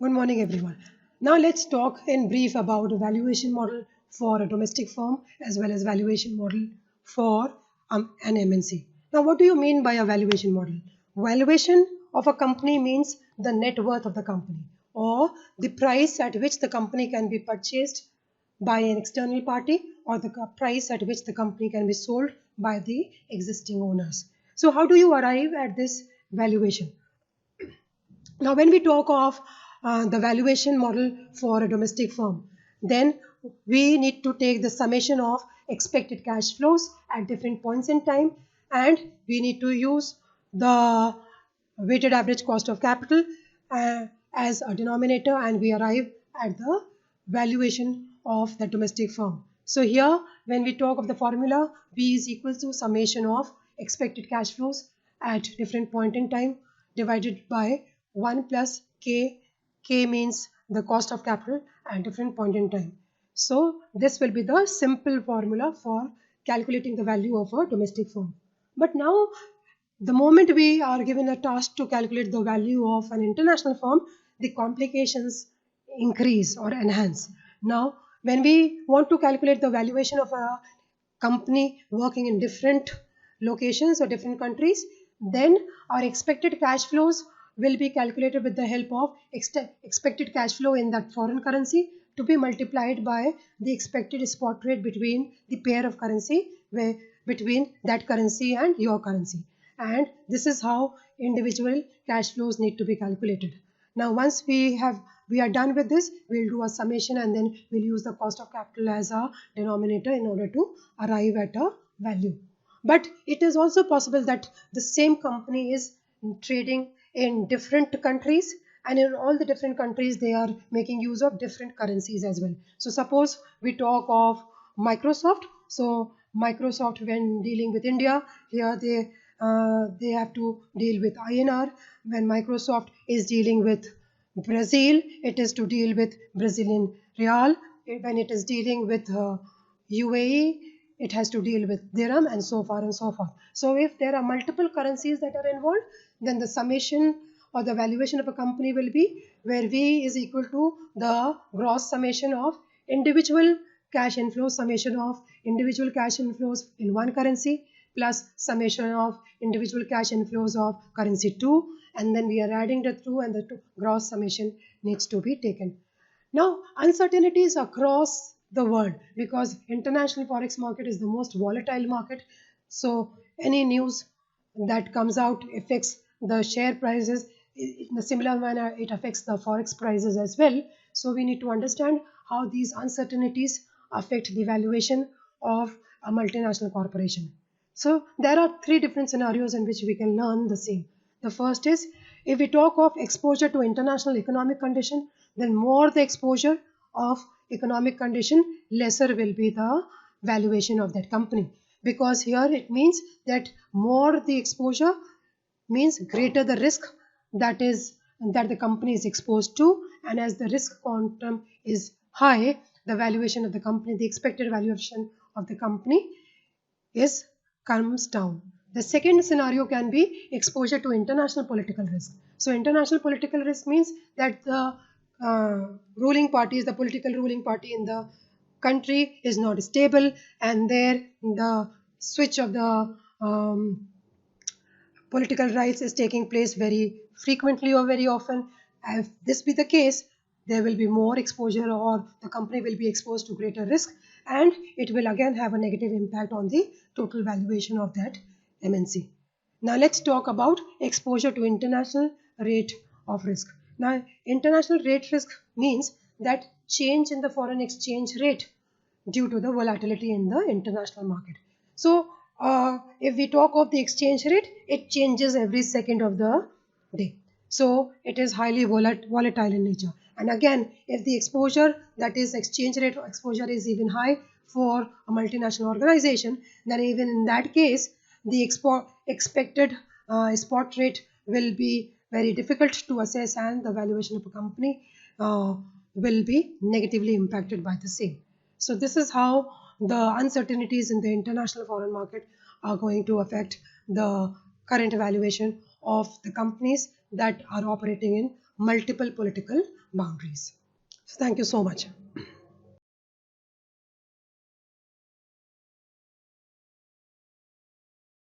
Good morning, everyone. Now let's talk in brief about a valuation model for a domestic firm as well as valuation model for an MNC. Now, what do you mean by a valuation model? Valuation of a company means the net worth of the company or the price at which the company can be purchased by an external party or the price at which the company can be sold by the existing owners. So, how do you arrive at this valuation? Now, when we talk of the valuation model for a domestic firm, then we need to take the summation of expected cash flows at different points in time, and we need to use the weighted average cost of capital as a denominator, and we arrive at the valuation of the domestic firm. So here, when we talk of the formula, B is equal to summation of expected cash flows at different point in time divided by 1 plus K. K means the cost of capital at different point in time. So this will be the simple formula for calculating the value of a domestic firm. But now, the moment we are given a task to calculate the value of an international firm, the complications increase or enhance. Now, when we want to calculate the valuation of a company working in different locations or different countries, then our expected cash flows will be calculated with the help of expected cash flow in that foreign currency to be multiplied by the expected spot rate between the pair of currency between that currency and your currency. And this is how individual cash flows need to be calculated. Now, once we are done with this, we'll do a summation and then we'll use the cost of capital as a denominator in order to arrive at a value. But it is also possible that the same company is trading in different countries, and in all the different countries they are making use of different currencies as well. So suppose we talk of Microsoft. So Microsoft, when dealing with India, here they have to deal with INR. When Microsoft is dealing with Brazil, it is to deal with Brazilian real. When it is dealing with UAE, it has to deal with dirham, and so far and so forth. So if there are multiple currencies that are involved, then the summation or the valuation of a company will be where V is equal to the gross summation of individual cash inflows, summation of individual cash inflows in one currency plus summation of individual cash inflows of currency 2, and then we are adding the 2 and the gross summation needs to be taken. Now, uncertainties across the world, because international forex market is the most volatile market. So any news that comes out affects the share prices. In a similar manner, it affects the forex prices as well. So we need to understand how these uncertainties affect the valuation of a multinational corporation. So there are three different scenarios in which we can learn the same. The first is, if we talk of exposure to international economic condition, then more the exposure of economic condition, lesser will be the valuation of that company. Because here it means that more the exposure means greater the risk that the company is exposed to, and as the risk quantum is high, the valuation of the company, the expected valuation of the company comes down. The second scenario can be exposure to international political risk. So international political risk means that the ruling party, the political ruling party in the country is not stable, and there the switch of the political rights is taking place very frequently or very often. If this be the case, there will be more exposure, or the company will be exposed to greater risk, and it will again have a negative impact on the total valuation of that MNC. Now let's talk about exposure to international rate of risk. Now, international rate risk means that change in the foreign exchange rate due to the volatility in the international market. So if we talk of the exchange rate, it changes every second of the day. So it is highly volatile in nature. And again, if the exposure, that is exchange rate exposure, is even high for a multinational organization, then even in that case, the expected spot rate will be very difficult to assess, and the valuation of a company will be negatively impacted by the same. So this is how the uncertainties in the international foreign market are going to affect the current valuation of the companies that are operating in multiple political boundaries. So thank you so much.